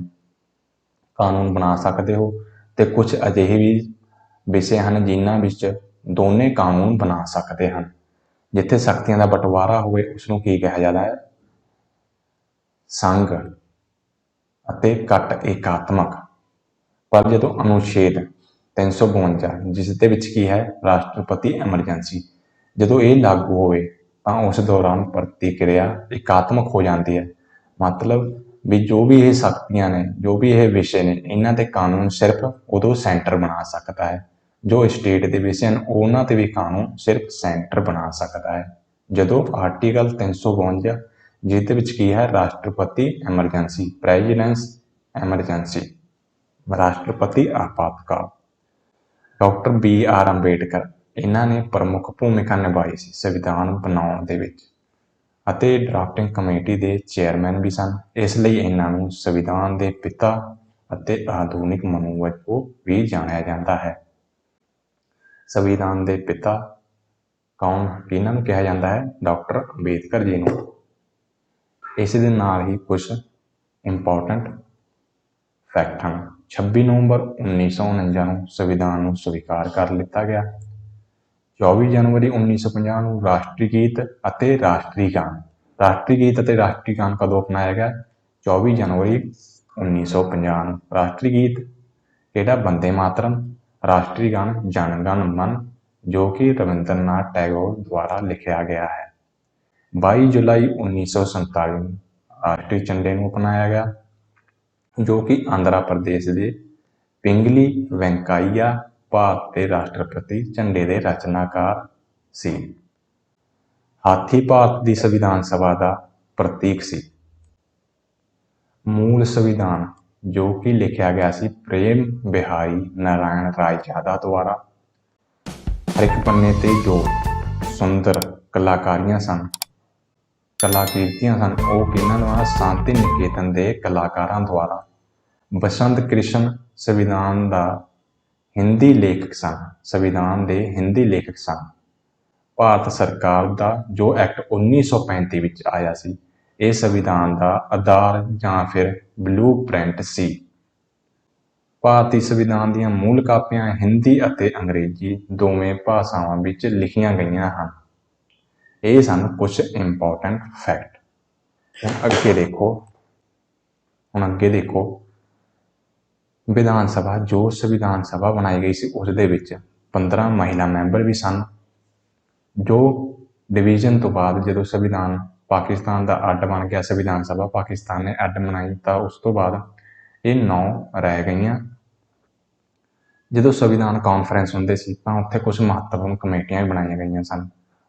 ਕਾਨੂੰਨ ਬਣਾ ਸਕਦੇ ਹੋ, ਤੇ ਕੁਝ ਅਜਿਹੇ ਵੀ ਵਿਸ਼ੇ ਹਨ ਜਿਨ੍ਹਾਂ ਵਿੱਚ ਦੋਨੇ ਕਾਨੂੰਨ ਬਣਾ ਸਕਦੇ ਹਨ। ਜਿੱਥੇ ਸ਼ਕਤੀਆਂ ਦਾ ਬਟਵਾਰਾ ਹੋਵੇ ਉਸਨੂੰ ਕੀ ਕਿਹਾ ਜਾਂਦਾ ਹੈ? ਸੰਘ ਅਤੇ ਘੱਟ ਏਕਾਤਮਕ। ਪਰ ਜਦੋਂ ਅਨੁਛੇਦ 352 ਜਿਸ ਦੇ ਵਿੱਚ ਕੀ ਹੈ ਰਾਸ਼ਟਰਪਤੀ ਐਮਰਜੈਂਸੀ, ਜਦੋਂ ਇਹ ਲਾਗੂ ਹੋਵੇ ਤਾਂ ਉਸ ਦੌਰਾਨ ਪ੍ਰਤੀਕਿਰਿਆ ਏਕਾਤਮਕ ਹੋ ਜਾਂਦੀ ਹੈ। ਮਤਲਬ ਵੀ ਜੋ ਵੀ ਇਹ ਸ਼ਕਤੀਆਂ ਨੇ, ਜੋ ਵੀ ਇਹ ਵਿਸ਼ੇ ਨੇ, ਇਹਨਾਂ ਦੇ ਕਾਨੂੰਨ ਸਿਰਫ ਉਦੋਂ ਸੈਂਟਰ ਬਣਾ ਸਕਦਾ ਹੈ। ਜੋ ਸਟੇਟ ਦੇ ਵਿਸ਼ੇ ਹਨ ਉਹਨਾਂ ਤੇ ਵੀ ਕਾਨੂੰਨ ਸਿਰਫ ਸੈਂਟਰ ਬਣਾ ਸਕਦਾ ਹੈ। ਜਦੋਂ ਆਰਟੀਕਲ 352 ਜਿਹਦੇ ਵਿੱਚ ਕੀ ਹੈ ਰਾਸ਼ਟਰਪਤੀ ਐਮਰਜੈਂਸੀ, ਪ੍ਰੈਜ਼ੀਡੈਂਸ ਐਮਰਜੈਂਸੀ, ਰਾਸ਼ਟਰਪਤੀ ਆਪਾਤਕਾਲ। ਡਾਕਟਰ BR ਅੰਬੇਡਕਰ ਇਹਨਾਂ ਨੇ ਪ੍ਰਮੁੱਖ ਭੂਮਿਕਾ ਨਿਭਾਈ ਸੀ ਸੰਵਿਧਾਨ ਬਣਾਉਣ ਦੇ ਵਿੱਚ, ਅਤੇ ਡਰਾਫਟਿੰਗ ਕਮੇਟੀ ਦੇ ਚੇਅਰਮੈਨ ਵੀ ਸਨ। ਇਸ ਲਈ ਇਹਨਾਂ ਨੂੰ ਸੰਵਿਧਾਨ ਦੇ ਪਿਤਾ ਅਤੇ ਆਧੁਨਿਕ ਮਨੂ ਵਜੋਂ ਵੀ ਜਾਣਿਆ ਜਾਂਦਾ ਹੈ। ਸੰਵਿਧਾਨ ਦੇ ਪਿਤਾ ਕੌਣ, ਕਿਹਨਾਂ ਨੂੰ ਕਿਹਾ ਜਾਂਦਾ ਹੈ? ਡਾਕਟਰ ਅੰਬੇਦਕਰ ਜੀ ਨੂੰ। ਇਸ ਦੇ ਨਾਲ ਹੀ ਕੁਝ ਇੰਪੋਰਟੈਂਟ ਫੈਕਟ ਹਨ। 26 ਨਵੰਬਰ 1949 ਨੂੰ ਸੰਵਿਧਾਨ ਨੂੰ ਸਵੀਕਾਰ ਕਰ ਲਿੱਤਾ ਗਿਆ। 24 ਜਨਵਰੀ 1950 ਨੂੰ ਰਾਸ਼ਟਰੀ ਗੀਤ ਅਤੇ ਰਾਸ਼ਟਰੀ ਗਾਨ, ਰਾਸ਼ਟਰੀ ਗੀਤ ਅਤੇ ਰਾਸ਼ਟਰੀ ਗਾਨ ਕਦੋਂ ਅਪਣਾਇਆ ਗਿਆ? 24 ਜਨਵਰੀ 1950 ਨੂੰ। ਰਾਸ਼ਟਰੀ ਗੀਤ ਕਿਹੜਾ? ਬੰਦੇ ਮਾਤਰਮ। ਰਾਸ਼ਟਰੀ ਗਾਨ ਜਨ ਗਣ ਮਨ, ਜੋ ਕਿ ਰਵਿੰਦਰਨਾਥ ਟੈਗੋਰ ਦੁਆਰਾ ਲਿਖਿਆ ਗਿਆ ਹੈ। 22 ਜੁਲਾਈ 1947 ਨੂੰ ਰਾਸ਼ਟਰੀ ਝੰਡੇ ਨੂੰ ਅਪਣਾਇਆ ਗਿਆ, ਜੋ ਕਿ ਆਂਧਰਾ ਪ੍ਰਦੇਸ਼ ਦੇ ਪਿੰਗਲੀ ਵੈਂਕਾਈਆ ਭਾਰਤ ਦੇ ਰਾਸ਼ਟਰਪਤੀ ਝੰਡੇ ਦੇ ਰਚਨਾਕਾਰ ਸੀ। ਹਾਥੀ ਭਾਰਤ ਦੀ ਸੰਵਿਧਾਨ ਸਭਾ ਦਾ ਪ੍ਰਤੀਕ ਸੀ। ਮੂਲ ਸੰਵਿਧਾਨ ਜੋ ਕਿ ਲਿਖਿਆ ਗਿਆ ਸੀ ਪ੍ਰੇਮ ਬਿਹਾਰੀ ਨਾਰਾਇਣ ਰਾਇਜਾਦਾ ਦੁਆਰਾ। ਹਰ ਇੱਕ ਪੰਨੇ ਤੇ ਜੋ ਸੁੰਦਰ ਕਲਾਕਾਰੀਆਂ ਸਨ, ਕਲਾਕ੍ਰਿਤੀਆਂ ਸਨ, ਉਹ ਕਿਹਨਾਂ ਦੁਆਰਾ? ਸ਼ਾਂਤੀ ਨਿਕੇਤਨ ਦੇ ਕਲਾਕਾਰਾਂ ਦੁਆਰਾ। ਬਸੰਤ ਕ੍ਰਿਸ਼ਨ ਸੰਵਿਧਾਨ ਦਾ ਹਿੰਦੀ ਲੇਖਕ ਸਨ, ਸੰਵਿਧਾਨ ਦੇ ਹਿੰਦੀ ਲੇਖਕ ਸਨ। ਭਾਰਤ ਸਰਕਾਰ ਦਾ ਜੋ ਐਕਟ 1935 ਵਿੱਚ ਆਇਆ ਸੀ, ਇਹ ਸੰਵਿਧਾਨ ਦਾ ਆਧਾਰ ਜਾਂ ਫਿਰ ਬਲੂ ਪ੍ਰਿੰਟ ਸੀ। ਭਾਰਤੀ ਸੰਵਿਧਾਨ ਦੀਆਂ ਮੂਲ ਕਾਪੀਆਂ ਹਿੰਦੀ ਅਤੇ ਅੰਗਰੇਜ਼ੀ ਦੋਵੇਂ ਭਾਸ਼ਾਵਾਂ ਵਿੱਚ ਲਿਖੀਆਂ ਗਈਆਂ ਹਨ। ਇਹ ਸਨ ਕੁਝ ਇੰਪੋਰਟੈਂਟ ਫੈਕਟ। ਹੁਣ ਅੱਗੇ ਦੇਖੋ ਵਿਧਾਨ ਸਭਾ। ਜੋ ਸੰਵਿਧਾਨ ਸਭਾ ਬਣਾਈ ਗਈ ਸੀ ਉਸ ਦੇ ਵਿੱਚ 15 ਮਹਿਲਾ ਮੈਂਬਰ ਵੀ ਸਨ। ਜੋ ਡਿਵੀਜ਼ਨ ਤੋਂ ਬਾਅਦ ਜਦੋਂ ਸੰਵਿਧਾਨ ਪਾਕਿਸਤਾਨ ਦਾ ਅੱਡ ਬਣ ਗਿਆ, ਸੰਵਿਧਾਨ ਸਭਾ ਪਾਕਿਸਤਾਨ ਨੇ ਅੱਡ ਬਣਾਈ, ਤਾਂ ਉਸ ਤੋਂ ਬਾਅਦ ਇਹ 9 ਰਹਿ ਗਈਆਂ। ਜਦੋਂ ਸੰਵਿਧਾਨ ਕਾਨਫਰੰਸ ਹੁੰਦੇ ਸੀ ਤਾਂ ਉੱਥੇ ਕੁਝ ਮਹੱਤਵਪੂਰਨ ਕਮੇਟੀਆਂ ਵੀ ਬਣਾਈਆਂ ਗਈਆਂ ਸਨ।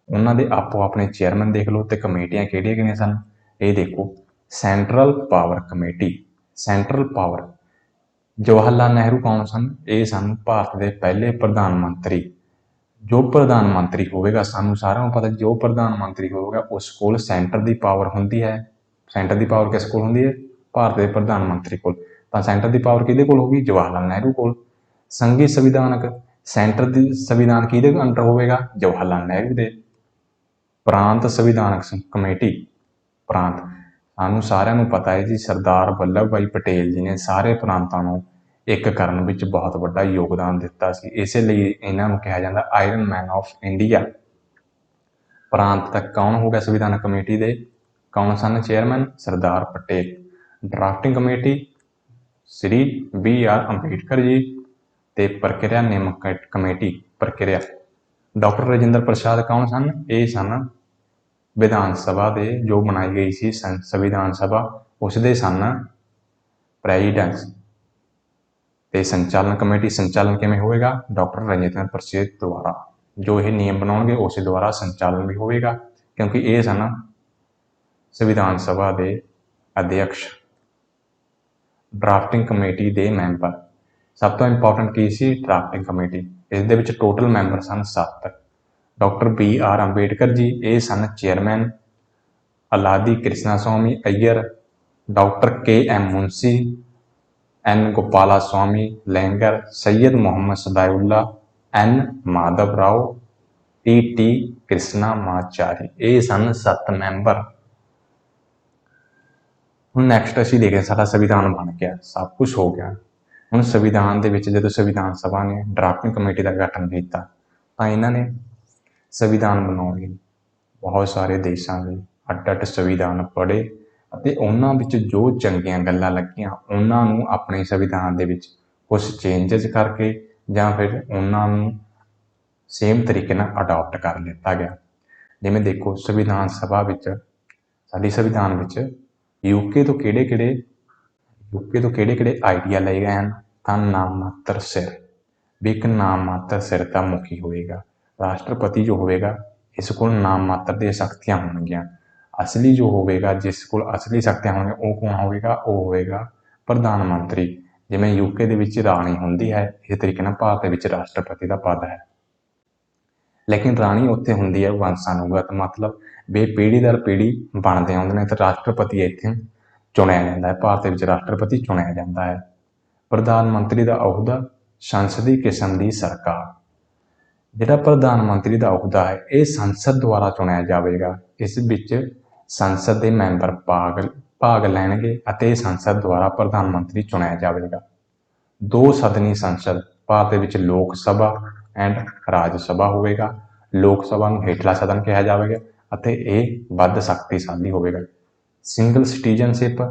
ਉਹਨਾਂ ਦੇ ਆਪੋ ਆਪਣੇ ਚੇਅਰਮੈਨ ਦੇਖ ਲਓ, ਤੇ ਕਮੇਟੀਆਂ ਕਿਹੜੀਆਂ ਕਿਹੜੀਆਂ ਸਨ ਇਹ ਦੇਖੋ। Central power committee. Central power, Jawahar Lal Nehru ਕੌਣ ਸਨ? ਇਹ ਸਨ ਭਾਰਤ ਦੇ ਪਹਿਲੇ ਪ੍ਰਧਾਨ ਮੰਤਰੀ। ਜੋ ਪ੍ਰਧਾਨ ਮੰਤਰੀ ਹੋਵੇਗਾ, ਸਾਨੂੰ ਸਾਰਿਆਂ ਨੂੰ ਪਤਾ, ਜੋ ਪ੍ਰਧਾਨ ਮੰਤਰੀ ਹੋਵੇਗਾ ਉਸ ਕੋਲ ਸੈਂਟਰ ਦੀ ਪਾਵਰ ਹੁੰਦੀ ਹੈ। ਸੈਂਟਰ ਦੀ ਪਾਵਰ ਕਿਸ ਕੋਲ ਹੁੰਦੀ ਹੈ? ਭਾਰਤ ਦੇ ਪ੍ਰਧਾਨ ਮੰਤਰੀ ਕੋਲ। ਤਾਂ ਸੈਂਟਰ ਦੀ ਪਾਵਰ ਕਿਹਦੇ ਕੋਲ ਹੋਗੀ? ਜਵਾਹਰ ਲਾਲ ਨਹਿਰੂ ਕੋਲ। ਸੰਘੀ ਸੰਵਿਧਾਨਕ, ਸੈਂਟਰ ਦੀ ਸੰਵਿਧਾਨ ਕਿਹਦੇ ਅੰਡਰ ਹੋਵੇਗਾ? ਜਵਾਹਰ ਲਾਲ ਨਹਿਰੂ ਦੇ। ਪ੍ਰਾਂਤ ਸੰਵਿਧਾਨਕ ਕਮੇਟੀ, ਪ੍ਰਾਂਤ, ਸਾਨੂੰ ਸਾਰਿਆਂ ਨੂੰ ਪਤਾ ਹੈ ਜੀ ਸਰਦਾਰ ਵੱਲਭ ਭਾਈ ਪਟੇਲ ਜੀ ਨੇ ਸਾਰੇ ਪ੍ਰਾਂਤਾਂ ਨੂੰ ਇੱਕ ਕਰਨ ਵਿੱਚ ਬਹੁਤ ਵੱਡਾ ਯੋਗਦਾਨ ਦਿੱਤਾ ਸੀ। ਇਸੇ ਲਈ ਇਹਨਾਂ ਨੂੰ ਕਿਹਾ ਜਾਂਦਾ ਆਇਰਨ ਮੈਨ ਆਫ ਇੰਡੀਆ। ਪ੍ਰਾਂਤ ਤੱਕ ਕੌਣ ਹੋ ਗਿਆ ਸੰਵਿਧਾਨਕ ਕਮੇਟੀ ਦੇ? ਕੌਣ ਸਨ chairman? Sardar Patel. Drafting committee Shri BR Ambedkar ji ਤੇ ਪ੍ਰਕਿਰਿਆ ਨਿਯਮਕ ਕਮੇਟੀ ਪ੍ਰਕਿਰਿਆ ਡਾਕਟਰ ਰਾਜਿੰਦਰ ਪ੍ਰਸਾਦ ਕੌਣ ਸਨ? ਇਹ ਸਨ ਵਿਧਾਨ ਸਭਾ ਦੇ ਜੋ ਬਣਾਈ ਗਈ ਸੀ ਸੰਵਿਧਾਨ ਸਭਾ ਉਸ ਦੇ ਸਨ ਪ੍ਰੈਜ਼ੀਡੈਂਟ। ਤੇ ਸੰਚਾਲਨ ਕਮੇਟੀ ਸੰਚਾਲਨ ਕਿਵੇਂ ਹੋਵੇਗਾ? ਡਾਕਟਰ ਰਾਜਿੰਦਰ ਪ੍ਰਸਾਦ ਦੁਆਰਾ। ਜੋ ਇਹ ਨਿਯਮ ਬਣਾਉਣਗੇ ਉਸ ਦੁਆਰਾ ਸੰਚਾਲਨ ਵੀ ਹੋਵੇਗਾ ਕਿਉਂਕਿ ਇਹ ਸਨ ਸੰਵਿਧਾਨ ਸਭਾ ਦੇ ਅਧਿਅਕਸ਼। ਡਰਾਫਟਿੰਗ ਕਮੇਟੀ ਦੇ ਮੈਂਬਰ ਸਭ ਤੋਂ ਇੰਪੋਰਟੈਂਟ ਕੀ ਸੀ? Drafting committee. ਇਸ ਦੇ ਵਿੱਚ ਟੋਟਲ ਮੈਂਬਰ ਸਨ 7। ਡਾਕਟਰ BR ਅੰਬੇਡਕਰ ਜੀ ਇਹ ਸਨ chairman, Alladi Krishna Swami Ayyar, doctor KM Munshi, N Gopala Swami Ayyangar, Syed Muhammad Saadulla, N Madhav Rao, TT Krishnamachari. ਇਹ ਸਨ 7 ਮੈਂਬਰ। ਹੁਣ ਨੈਕਸਟ ਅਸੀਂ ਦੇਖਦੇ ਸਾਡਾ ਸੰਵਿਧਾਨ ਬਣ ਗਿਆ, ਸਭ ਕੁਛ ਹੋ ਗਿਆ। ਹੁਣ ਸੰਵਿਧਾਨ ਦੇ ਵਿੱਚ ਜਦੋਂ ਸੰਵਿਧਾਨ ਸਭਾ ਨੇ ਡਰਾਫਟਿੰਗ ਕਮੇਟੀ ਦਾ ਗਠਨ ਕੀਤਾ ਤਾਂ ਇਹਨਾਂ ਨੇ ਸੰਵਿਧਾਨ ਬਣਾਉਣ ਲਈ ਬਹੁਤ ਸਾਰੇ ਦੇਸ਼ਾਂ ਦੇ ਅੱਡ-ਅੱਡ ਸੰਵਿਧਾਨ ਪੜ੍ਹੇ ਅਤੇ ਉਹਨਾਂ ਵਿੱਚ ਜੋ ਚੰਗੀਆਂ ਗੱਲਾਂ ਲੱਗੀਆਂ ਉਹਨਾਂ ਨੂੰ ਆਪਣੇ ਸੰਵਿਧਾਨ ਦੇ ਵਿੱਚ ਕੁਛ ਚੇਂਜਸ ਕਰਕੇ ਜਾਂ ਫਿਰ ਉਹਨਾਂ ਨੂੰ ਸੇਮ ਤਰੀਕੇ ਨਾਲ ਅਡਾਪਟ ਕਰ ਲਿੱਤਾ ਗਿਆ। ਜਿਵੇਂ ਦੇਖੋ ਸੰਵਿਧਾਨ ਸਭਾ ਵਿੱਚ ਸਾਡੀ ਸੰਵਿਧਾਨ ਵਿੱਚ ਯੂਕੇ ਤੋਂ ਕਿਹੜੇ ਆਈਡੀਆ ਲਏ ਗਏ ਹਨ? ਤਾਂ ਨਾਮ ਮਾਤਰ ਸਿਰ, ਵੀ ਇੱਕ ਨਾਮ ਮਾਤਰ ਸਿਰ ਦਾ ਮੁਖੀ ਹੋਵੇਗਾ। ਰਾਸ਼ਟਰਪਤੀ ਜੋ ਹੋਵੇਗਾ ਇਸ ਕੋਲ ਨਾਮ ਮਾਤਰ ਦੀਆਂ ਸ਼ਕਤੀਆਂ ਹੋਣਗੀਆਂ। ਅਸਲੀ ਜੋ ਹੋਵੇਗਾ ਜਿਸ ਕੋਲ ਅਸਲੀ ਸ਼ਕਤੀਆਂ ਹੋਣਗੀਆਂ ਉਹ ਕੌਣ ਹੋਵੇਗਾ? ਉਹ ਹੋਵੇਗਾ ਪ੍ਰਧਾਨ ਮੰਤਰੀ। ਜਿਵੇਂ ਯੂਕੇ ਦੇ ਵਿੱਚ ਰਾਣੀ ਹੁੰਦੀ ਹੈ ਇਸ ਤਰੀਕੇ ਨਾਲ ਭਾਰਤ ਦੇ ਵਿੱਚ ਰਾਸ਼ਟਰਪਤੀ ਦਾ ਪਦ ਹੈ। ਲੇਕਿਨ ਰਾਣੀ ਉੱਥੇ ਹੁੰਦੀ ਹੈ ਵੰਸ਼ਾਨੁਗਤ, ਮਤਲਬ ਵੀ ਪੀੜ੍ਹੀ ਦਰ ਪੀੜ੍ਹੀ ਬਣਦੇ ਆਉਂਦੇ ਨੇ ਤੇ ਰਾਸ਼ਟਰਪਤੀ ਇੱਥੇ ਚੁਣਿਆ ਜਾਂਦਾ ਹੈ। ਭਾਰਤ ਦੇ ਵਿੱਚ ਰਾਸ਼ਟਰਪਤੀ ਚੁਣਿਆ ਜਾਂਦਾ ਹੈ। ਪ੍ਰਧਾਨ ਮੰਤਰੀ ਦਾ ਅਹੁਦਾ ਸੰਸਦੀ ਕਿਸਮ ਦੀ ਸਰਕਾਰ। ਜਿਹੜਾ ਪ੍ਰਧਾਨ ਮੰਤਰੀ ਦਾ ਅਹੁਦਾ ਹੈ ਇਹ ਸੰਸਦ ਦੁਆਰਾ ਚੁਣਿਆ ਜਾਵੇਗਾ। ਇਸ ਵਿੱਚ ਸੰਸਦ ਦੇ ਮੈਂਬਰ ਭਾਗ ਲੈਣਗੇ ਅਤੇ ਸੰਸਦ ਦੁਆਰਾ ਪ੍ਰਧਾਨ ਮੰਤਰੀ ਚੁਣਿਆ ਜਾਵੇਗਾ। 2 ਸਦਨੀ ਸੰਸਦ ਭਾਰਤ ਦੇ ਵਿੱਚ ਲੋਕ ਸਭਾ ਐਂਡ ਰਾਜ ਸਭਾ ਹੋਵੇਗਾ। ਲੋਕ ਸਭਾ ਨੂੰ ਹੇਠਲਾ ਸਦਨ ਕਿਹਾ ਜਾਵੇਗਾ ਅਤੇ ਇਹ ਵੱਧ ਸ਼ਕਤੀਸ਼ਾਲੀ ਹੋਵੇਗਾ। ਸਿੰਗਲ ਸਿਟੀਜ਼ਨਸ਼ਿਪ,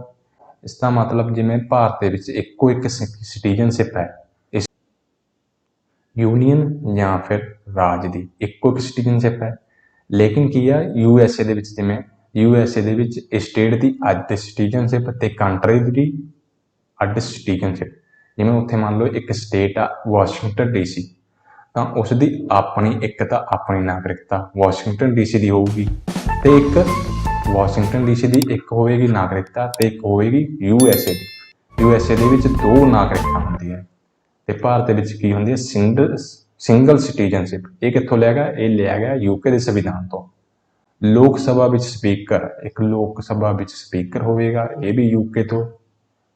ਇਸ ਦਾ ਮਤਲਬ ਜਿਵੇਂ ਭਾਰਤ ਦੇ ਵਿੱਚ ਇੱਕੋ ਇੱਕ ਸਿਟੀਜ਼ਨਸ਼ਿਪ ਹੈ, ਇਸ ਯੂਨੀਅਨ ਜਾਂ ਫਿਰ ਰਾਜ ਦੀ ਇੱਕੋ ਇੱਕ ਸਿਟੀਜ਼ਨਸ਼ਿਪ ਹੈ। ਲੇਕਿਨ ਕੀ ਆ USA ਦੇ ਵਿੱਚ, ਜਿਵੇਂ USA ਦੇ ਵਿੱਚ ਸਟੇਟ ਦੀ ਅੱਡ ਸਿਟੀਜ਼ਨਸ਼ਿਪ ਅਤੇ ਕੰਟਰੀ ਦੀ ਅੱਡ ਸਿਟੀਜ਼ਨਸ਼ਿਪ। ਜਿਵੇਂ ਉੱਥੇ ਮੰਨ ਲਓ ਇੱਕ ਸਟੇਟ ਆ ਵਾਸ਼ਿੰਗਟਨ DC, ਤਾਂ ਉਸ ਦੀ ਆਪਣੀ ਨਾਗਰਿਕਤਾ ਵਾਸ਼ਿੰਗਟਨ DC ਦੀ ਹੋਊਗੀ ਤੇ ਇੱਕ ਵਾਸ਼ਿੰਗਟਨ DC ਦੀ ਇੱਕ ਹੋਵੇਗੀ ਨਾਗਰਿਕਤਾ ਤੇ ਇੱਕ ਹੋਵੇਗੀ USA ਦੀ। USA ਦੇ ਵਿੱਚ 2 ਨਾਗਰਿਕਤਾ ਹੁੰਦੀ ਹੈ ਤੇ ਭਾਰਤ ਦੇ ਵਿੱਚ ਕੀ ਹੁੰਦੀ ਹੈ? Single citizenship. ਇਹ ਕਿੱਥੋਂ ਲਿਆ ਗਿਆ? ਇਹ ਲਿਆ ਗਿਆ UK ਦੇ ਸੰਵਿਧਾਨ ਤੋਂ। ਲੋਕ ਸਭਾ ਵਿੱਚ ਸਪੀਕਰ, ਇੱਕ ਲੋਕ ਸਭਾ ਵਿੱਚ ਸਪੀਕਰ ਹੋਵੇਗਾ, ਇਹ ਵੀ UK ਤੋਂ।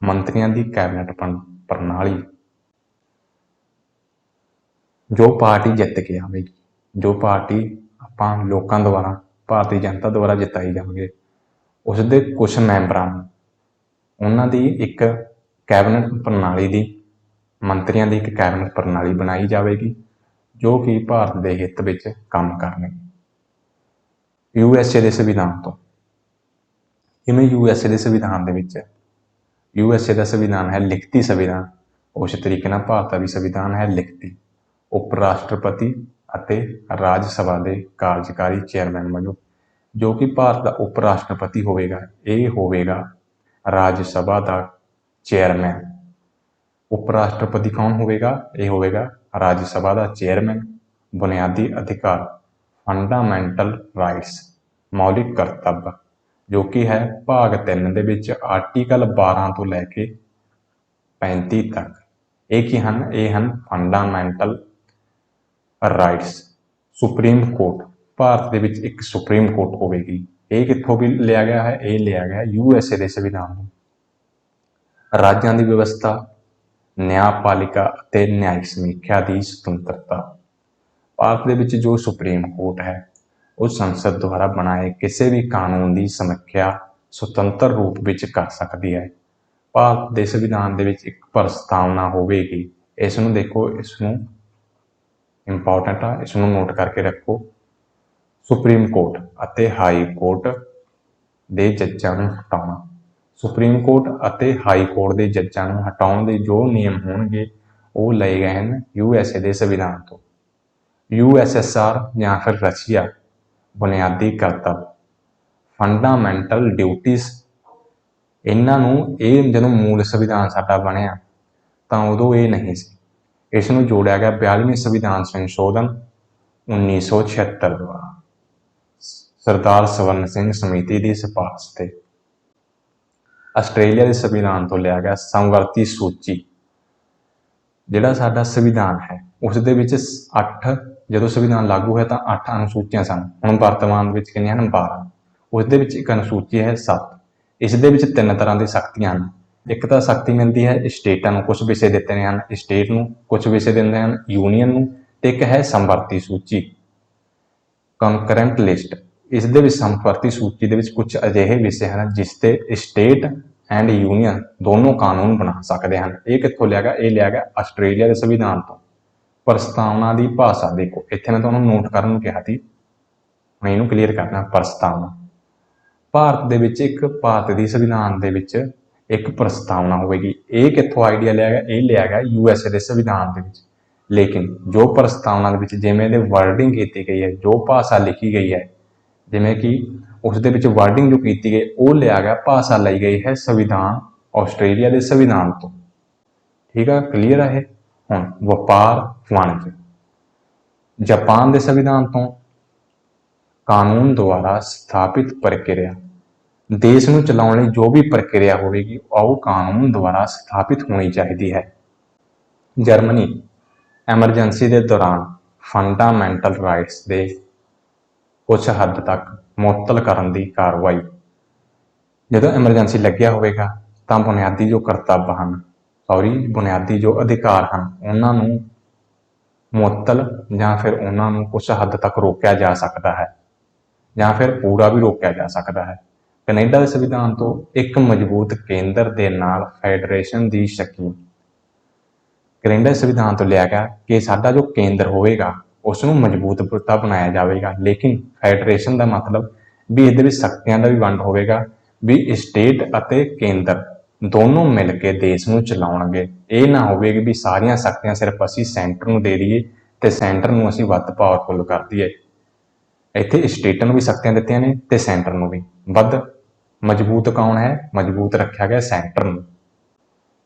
ਮੰਤਰੀਆਂ ਦੀ ਕੈਬਨਿਟ ਪ੍ਰਣਾਲੀ, ਜੋ ਪਾਰਟੀ ਜਿੱਤ ਕੇ ਆਵੇਗੀ, ਜੋ ਪਾਰਟੀ ਆਪਾਂ ਲੋਕਾਂ ਦੁਆਰਾ ਭਾਰਤੀ ਜਨਤਾ ਦੁਆਰਾ ਜਿਤਾਈ ਜਾਵੇਗੀ ਉਸ ਦੇ ਕੁਛ ਮੈਂਬਰਾਂ ਨੂੰ ਉਹਨਾਂ ਦੀ ਇੱਕ ਕੈਬਨਿਟ ਪ੍ਰਣਾਲੀ ਦੀ, ਮੰਤਰੀਆਂ ਦੀ ਇੱਕ ਕੈਬਨਿਟ ਪ੍ਰਣਾਲੀ ਬਣਾਈ ਜਾਵੇਗੀ ਜੋ ਕਿ ਭਾਰਤ ਦੇ ਹਿੱਤ ਵਿੱਚ ਕੰਮ ਕਰਨਗੇ। USA ਦੇ ਸੰਵਿਧਾਨ ਤੋਂ, ਜਿਵੇਂ USA ਦੇ ਸੰਵਿਧਾਨ ਦੇ ਵਿੱਚ USA ਦਾ ਸੰਵਿਧਾਨ ਹੈ ਲਿਖਤੀ ਸੰਵਿਧਾਨ, ਉਸ ਤਰੀਕੇ ਨਾਲ ਭਾਰਤ ਦਾ ਵੀ ਸੰਵਿਧਾਨ ਹੈ ਲਿਖਤੀ। ਉਪ ਰਾਸ਼ਟਰਪਤੀ ਅਤੇ ਰਾਜ ਸਭਾ ਦੇ ਕਾਰਜਕਾਰੀ ਚੇਅਰਮੈਨ ਵਜੋਂ, ਜੋ ਕਿ ਭਾਰਤ ਦਾ ਉਪ ਰਾਸ਼ਟਰਪਤੀ ਹੋਵੇਗਾ ਇਹ ਹੋਵੇਗਾ ਰਾਜ ਸਭਾ ਦਾ ਚੇਅਰਮੈਨ। ਉਪ ਰਾਸ਼ਟਰਪਤੀ ਕੌਣ ਹੋਵੇਗਾ? ਇਹ ਹੋਵੇਗਾ ਰਾਜ ਸਭਾ ਦਾ ਚੇਅਰਮੈਨ। ਬੁਨਿਆਦੀ ਅਧਿਕਾਰ ਫੰਡਾਮੈਂਟਲ ਰਾਈਟਸ, ਮੌਲਿਕ ਕਰਤੱਵ, ਜੋ ਕਿ ਹੈ ਭਾਗ 3 ਦੇ ਵਿੱਚ ਆਰਟੀਕਲ 12 ਤੋਂ ਲੈ ਕੇ 35 ਤੱਕ। ਇਹ ਕੀ ਹਨ? ਇਹ ਹਨ fundamental rights. Supreme court, Bharat ਦੇ ਵਿੱਚ ਇੱਕ ਸੁਪਰੀਮ ਕੋਰਟ ਹੋਵੇਗੀ। ਇਹ ਕਿੱਥੋਂ ਵੀ ਲਿਆ ਗਿਆ ਹੈ? ਇਹ ਲਿਆ ਗਿਆ USA ਦੇ ਸੰਵਿਧਾਨ ਤੋਂ। ਰਾਜਾਂ ਦੀ ਵਿਵਸਥਾ, ਨਿਆਂਪਾਲਿਕਾ ਅਤੇ ਨਿਆਇਕ ਸਮੀਖਿਆ ਦੀ ਸੁਤੰਤਰਤਾ। ਭਾਰਤ ਦੇ ਵਿੱਚ ਜੋ ਸੁਪਰੀਮ ਕੋਰਟ ਹੈ ਉਹ ਸੰਸਦ ਦੁਆਰਾ ਬਣਾਏ ਕਿਸੇ ਵੀ ਕਾਨੂੰਨ ਦੀ ਸਮੀਖਿਆ ਸੁਤੰਤਰ ਰੂਪ ਵਿੱਚ ਕਰ ਸਕਦੀ ਹੈ। ਭਾਰਤ ਦੇ ਸੰਵਿਧਾਨ ਦੇ ਵਿੱਚ ਇੱਕ ਪ੍ਰਸਤਾਵਨਾ ਹੋਵੇਗੀ। ਇਸ ਨੂੰ ਦੇਖੋ, ਇਸ ਨੂੰ ਇੰਪੋਰਟੈਂਟ ਆ, ਇਸ ਨੂੰ ਨੋਟ ਕਰਕੇ ਰੱਖੋ। ਸੁਪਰੀਮ ਕੋਰਟ ਅਤੇ ਹਾਈ ਕੋਰਟ ਦੇ ਜੱਜਾਂ ਨੂੰ ਹਟਾਉਣਾ। ਸੁਪਰੀਮ ਕੋਰਟ ਅਤੇ ਹਾਈ ਕੋਰਟ ਦੇ ਜੱਜਾਂ ਨੂੰ ਹਟਾਉਣ ਦੇ ਜੋ ਨਿਯਮ ਹੋਣਗੇ ਉਹ ਲਏ ਗਏ ਹਨ USA ਦੇ ਸੰਵਿਧਾਨ ਤੋਂ। USSR ਜਾਂ ਫਿਰ ਰਸ਼ੀਆ ਬੁਨਿਆਦੀ ਕਰਤੱਵ ਫੰਡਾਮੈਂਟਲ ਡਿਊਟੀਜ਼, ਇਹਨਾਂ ਨੂੰ ਇਹ ਜਦੋਂ ਮੂਲ ਸੰਵਿਧਾਨ ਸਾਡਾ ਬਣਿਆ ਤਾਂ ਉਦੋਂ ਇਹ ਨਹੀਂ ਸੀ। ਇਸ ਨੂੰ ਜੋੜਿਆ ਗਿਆ 42ਵੇਂ ਸੰਵਿਧਾਨ ਸੰਸ਼ੋਧਨ 1976 ਦੁਆਰਾ ਸਰਦਾਰ ਸਵਰਨ ਸਿੰਘ ਸਮਿਤੀ ਦੀ ਸਿਫਾਰਿਸ਼ ਤੇ। ਆਸਟ੍ਰੇਲੀਆ ਦੇ ਸੰਵਿਧਾਨ ਤੋਂ ਲਿਆ ਗਿਆ ਸਮਵਰਤੀ ਸੂਚੀ। ਜਿਹੜਾ ਸਾਡਾ ਸੰਵਿਧਾਨ ਹੈ ਉਸ ਦੇ ਵਿੱਚ 8, ਜਦੋਂ ਸੰਵਿਧਾਨ ਲਾਗੂ ਹੋਇਆ ਤਾਂ 8 ਅਨੁਸੂਚੀਆਂ ਸਨ। ਹੁਣ ਵਰਤਮਾਨ ਵਿੱਚ ਕਿੰਨੀਆਂ ਹਨ? 12। ਉਸ ਦੇ ਵਿੱਚ ਇੱਕ ਅਨੁਸੂਚੀ ਹੈ 7। ਇਸ ਦੇ ਵਿੱਚ 3 ਤਰ੍ਹਾਂ ਦੀ ਸਖਤੀਆਂ ਹਨ। ਇੱਕ ਤਾਂ ਸਖਤੀ ਮਿਲਦੀ ਹੈ ਸਟੇਟਾਂ ਨੂੰ, ਕੁਝ ਵਿਸ਼ੇ ਦਿੱਤੇ ਹਨ ਸਟੇਟ ਨੂੰ, ਕੁਝ ਵਿਸ਼ੇ ਦਿੰਦੇ ਹਨ ਯੂਨੀਅਨ ਨੂੰ, ਤੇ ਇੱਕ ਹੈ ਸਮਵਰਤੀ ਸੂਚੀ ਕੰਕਰੈਂਟ ਲਿਸਟ। ਇਸ ਦੇ ਵਿੱਚ ਸਮਵਰਤੀ ਸੂਚੀ ਦੇ ਵਿੱਚ ਕੁਝ ਅਜਿਹੇ ਵਿਸ਼ੇ ਹਨ ਜਿਸ ਤੇ ਸਟੇਟ ਐਂਡ ਯੂਨੀਅਨ ਦੋਨੋਂ ਕਾਨੂੰਨ ਬਣਾ ਸਕਦੇ ਹਨ। ਇਹ ਕਿੱਥੋਂ ਲਿਆ ਗਿਆ? ਇਹ ਲਿਆ ਗਿਆ ਆਸਟ੍ਰੇਲੀਆ ਦੇ ਸੰਵਿਧਾਨ ਤੋਂ। ਪ੍ਰਸਤਾਵਨਾ ਦੀ ਭਾਸ਼ਾ ਦੇਖੋ, ਇੱਥੇ ਮੈਂ ਤੁਹਾਨੂੰ ਨੋਟ ਕਰਨ ਨੂੰ ਕਿਹਾ ਸੀ, ਮੈਂ ਇਹਨੂੰ ਕਲੀਅਰ ਕਰਨਾ। ਪ੍ਰਸਤਾਵਨਾ ਭਾਰਤ ਦੇ ਵਿੱਚ ਭਾਰਤ ਦੀ ਸੰਵਿਧਾਨ ਦੇ ਵਿੱਚ ਇੱਕ ਪ੍ਰਸਤਾਵਨਾ ਹੋਵੇਗੀ। ਇਹ ਕਿੱਥੋਂ ਆਈਡੀਆ ਲਿਆ ਗਿਆ? ਇਹ ਲਿਆ ਗਿਆ USA ਦੇ ਸੰਵਿਧਾਨ ਦੇ ਵਿੱਚ। ਲੇਕਿਨ ਜੋ ਪ੍ਰਸਤਾਵਨਾ ਦੇ ਵਿੱਚ ਜਿਵੇਂ ਇਹਦੇ ਵਰਡਿੰਗ ਕੀਤੀ ਗਈ ਹੈ, ਜੋ ਭਾਸ਼ਾ ਲਿਖੀ ਗਈ ਹੈ, ਜਿਵੇਂ ਕਿ ਉਸ ਦੇ ਵਿੱਚ ਵਰਡਿੰਗ ਜੋ ਕੀਤੀ ਗਈ ਉਹ ਲਿਆ ਗਿਆ, ਭਾਸ਼ਾ ਲਈ ਗਈ ਹੈ ਸੰਵਿਧਾਨ ਆਸਟ੍ਰੇਲੀਆ ਦੇ ਸੰਵਿਧਾਨ ਤੋਂ। ਠੀਕ ਆ, ਕਲੀਅਰ ਹੈ ਇਹ। ਹੁਣ ਵਪਾਰ ਵਣਜ ਜਾਪਾਨ ਦੇ ਸੰਵਿਧਾਨ ਤੋਂ ਕਾਨੂੰਨ ਦੁਆਰਾ ਸਥਾਪਿਤ ਪ੍ਰਕਿਰਿਆ। ਦੇਸ਼ ਨੂੰ ਚਲਾਉਣ ਲਈ ਜੋ ਵੀ ਪ੍ਰਕਿਰਿਆ ਹੋਵੇਗੀ ਉਹ ਕਾਨੂੰਨ ਦੁਆਰਾ ਸਥਾਪਿਤ ਹੋਣੀ ਚਾਹੀਦੀ ਹੈ। ਜਰਮਨੀ ਐਮਰਜੈਂਸੀ ਦੇ ਦੌਰਾਨ ਫੰਡਾਮੈਂਟਲ ਰਾਈਟਸ ਦੇ ਕੁਝ ਹੱਦ ਤੱਕ ਮੁਅੱਤਲ ਕਰਨ ਦੀ ਕਾਰਵਾਈ। ਜਦੋਂ ਐਮਰਜੈਂਸੀ ਲੱਗਿਆ ਹੋਵੇਗਾ ਤਾਂ ਬੁਨਿਆਦੀ ਜੋ ਕਰਤੱਵ ਹਨ, ਬੁਨਿਆਦੀ ਜੋ ਅਧਿਕਾਰ ਹਨ, ਉਹਨਾਂ ਨੂੰ ਮੁਅੱਤਲ ਜਾਂ ਫਿਰ ਉਹਨਾਂ ਨੂੰ ਕੁਝ ਹੱਦ ਤੱਕ ਰੋਕਿਆ ਜਾ ਸਕਦਾ ਹੈ ਜਾਂ ਫਿਰ ਪੂਰਾ ਵੀ ਰੋਕਿਆ ਜਾ ਸਕਦਾ ਹੈ। ਕੈਨੇਡਾ ਦੇ ਸੰਵਿਧਾਨ ਤੋਂ ਇੱਕ ਮਜ਼ਬੂਤ ਕੇਂਦਰ ਦੇ ਨਾਲ ਫੈਡਰੇਸ਼ਨ ਦੀ ਸਕੀਮ। ਕੈਨੇਡਾ ਦੇ ਸੰਵਿਧਾਨ ਤੋਂ ਲਿਆ ਗਿਆ ਕਿ ਸਾਡਾ ਜੋ ਕੇਂਦਰ ਹੋਵੇਗਾ ਉਸ ਨੂੰ ਮਜ਼ਬੂਤ ਬਣਾਇਆ ਜਾਵੇਗਾ। ਲੇਕਿਨ ਫੈਡਰੇਸ਼ਨ ਦਾ ਮਤਲਬ ਵੀ ਇਹਦੇ ਵਿੱਚ ਸ਼ਕਤੀਆਂ ਦਾ ਵੀ ਵੰਡ ਹੋਵੇਗਾ, ਵੀ ਸਟੇਟ ਅਤੇ ਕੇਂਦਰ ਦੋਨੋਂ ਮਿਲ ਕੇ ਦੇਸ਼ ਨੂੰ ਚਲਾਉਣਗੇ। ਇਹ ਨਾ ਹੋਵੇਗੀ ਵੀ ਸਾਰੀਆਂ ਸ਼ਕਤੀਆਂ ਸਿਰਫ ਅਸੀਂ ਸੈਂਟਰ ਨੂੰ ਦੇ ਦਈਏ ਤੇ ਸੈਂਟਰ ਨੂੰ ਅਸੀਂ ਵੱਧ ਪਾਵਰਫੁਲ ਕਰ ਦਈਏ। ਇੱਥੇ ਸਟੇਟਾਂ ਨੂੰ ਵੀ ਸ਼ਕਤੀਆਂ ਦਿੱਤੀਆਂ ਨੇ ਤੇ ਸੈਂਟਰ ਨੂੰ ਵੀ। ਵੱਧ ਮਜ਼ਬੂਤ ਕੌਣ ਹੈ? ਮਜ਼ਬੂਤ ਰੱਖਿਆ ਗਿਆ ਸੈਂਟਰ ਨੂੰ।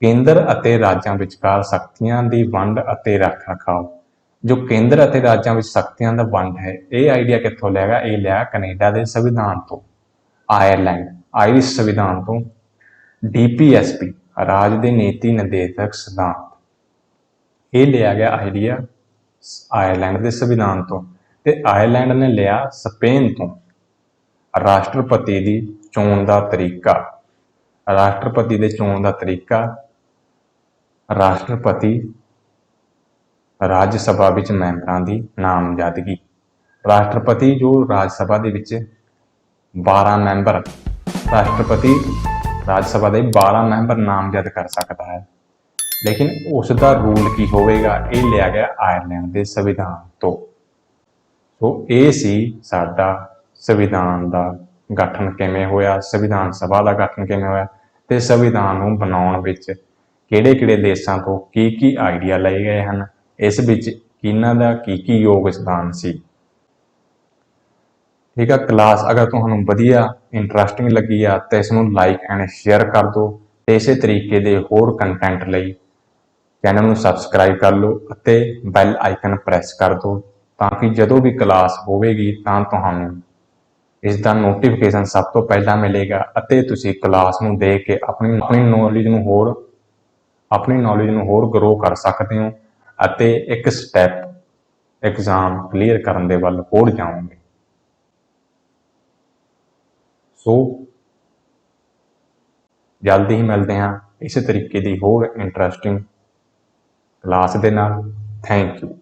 ਕੇਂਦਰ ਅਤੇ ਰਾਜਾਂ ਵਿਚਕਾਰ ਸ਼ਕਤੀਆਂ ਦੀ ਵੰਡ ਅਤੇ ਰੱਖ ਰਖਾਵ। ਜੋ ਕੇਂਦਰ ਅਤੇ ਰਾਜਾਂ ਵਿੱਚ ਸ਼ਕਤੀਆਂ ਦਾ ਵੰਡ ਹੈ, ਇਹ ਆਈਡੀਆ ਕਿੱਥੋਂ ਲਿਆ ਗਿਆ? ਇਹ ਲਿਆ ਕੈਨੇਡਾ ਦੇ ਸੰਵਿਧਾਨ ਤੋਂ। ਆਇਰਿਸ਼ ਸੰਵਿਧਾਨ ਤੋਂ DPSP ਰਾਜ ਦੇ ਨੀਤੀ ਨਿਰਦੇਸ਼ਕ ਸਿਧਾਂਤ। ਇਹ ਲਿਆ ਗਿਆ ਆਈਡੀਆ ਆਇਰਲੈਂਡ ਦੇ ਸੰਵਿਧਾਨ ਤੋਂ। ਤੇ ਆਇਰਲੈਂਡ ਨੇ ਲਿਆ ਸਪੇਨ ਤੋਂ। ਰਾਸ਼ਟਰਪਤੀ ਦੀ ਚੋਣ ਦਾ ਤਰੀਕਾ। ਰਾਸ਼ਟਰਪਤੀ ਦੇ ਚੋਣ ਦਾ ਤਰੀਕਾ, ਰਾਸ਼ਟਰਪਤੀ ਰਾਜ ਸਭਾ ਵਿੱਚ ਮੈਂਬਰਾਂ ਦੀ ਨਾਮਜ਼ਦਗੀ। ਰਾਸ਼ਟਰਪਤੀ ਜੋ ਰਾਜ ਸਭਾ ਦੇ ਵਿੱਚ 12 ਮੈਂਬਰ, ਰਾਸ਼ਟਰਪਤੀ ਰਾਜ ਸਭਾ ਦੇ 12 ਮੈਂਬਰ ਨਾਮਜ਼ਦ ਕਰ ਸਕਦਾ ਹੈ। ਲੇਕਿਨ ਉਸ ਦਾ ਰੂਲ ਕੀ ਹੋਵੇਗਾ? ਇਹ ਲਿਆ ਗਿਆ ਆਇਰਲੈਂਡ ਦੇ ਸੰਵਿਧਾਨ ਤੋਂ। ਸੋ ਇਹ ਸੀ ਸਾਡਾ ਸੰਵਿਧਾਨ ਦਾ ਗਠਨ ਕਿਵੇਂ ਹੋਇਆ, ਸੰਵਿਧਾਨ ਸਭਾ ਦਾ ਗਠਨ ਕਿਵੇਂ ਹੋਇਆ, ਤੇ ਸੰਵਿਧਾਨ ਨੂੰ ਬਣਾਉਣ ਵਿੱਚ ਕਿਹੜੇ-ਕਿਹੜੇ ਦੇਸ਼ਾਂ ਤੋਂ ਕੀ ਆਈਡੀਆ ਲਏ ਗਏ ਹਨ, ਇਸ ਵਿੱਚ ਕਿਹਨਾਂ ਦਾ ਕੀ ਯੋਗਦਾਨ ਸੀ। ਠੀਕ ਆ, ਕਲਾਸ ਅਗਰ ਤੁਹਾਨੂੰ ਵਧੀਆ ਇੰਟਰਸਟਿੰਗ ਲੱਗੀ ਆ ਤਾਂ ਇਸ ਨੂੰ ਲਾਈਕ ਐਂਡ ਸ਼ੇਅਰ ਕਰ ਦਿਓ ਤੇ ਇਸੇ ਤਰੀਕੇ ਦੇ ਹੋਰ ਕੰਟੈਂਟ ਲਈ ਚੈਨਲ ਨੂੰ ਸਬਸਕ੍ਰਾਈਬ ਕਰ ਲਓ ਅਤੇ ਬੈਲ ਆਈਕਨ ਪ੍ਰੈਸ ਕਰ ਦਿਓ ਤਾਂ ਕਿ ਜਦੋਂ ਵੀ ਕਲਾਸ ਹੋਵੇਗੀ ਤਾਂ ਤੁਹਾਨੂੰ ਇਸ ਦਾ ਨੋਟੀਫਿਕੇਸ਼ਨ ਸਭ ਤੋਂ ਪਹਿਲਾਂ ਮਿਲੇਗਾ ਅਤੇ ਤੁਸੀਂ ਕਲਾਸ ਨੂੰ ਦੇਖ ਕੇ ਆਪਣੀ ਨੌਲੇਜ ਨੂੰ ਹੋਰ ਗਰੋ ਕਰ ਸਕਦੇ ਹੋ ਅਤੇ ਇੱਕ ਸਟੈਪ ਐਗਜ਼ਾਮ ਕਲੀਅਰ ਕਰਨ ਦੇ ਵੱਲ ਹੋਰ ਜਾਓਗੇ। ਸੋ ਜਲਦੀ ਹੀ ਮਿਲਦੇ ਹਾਂ ਇਸੇ ਤਰੀਕੇ ਦੀ ਹੋਰ ਇੰਟਰਸਟਿੰਗ ਕਲਾਸ ਦੇ ਨਾਲ। Thank you.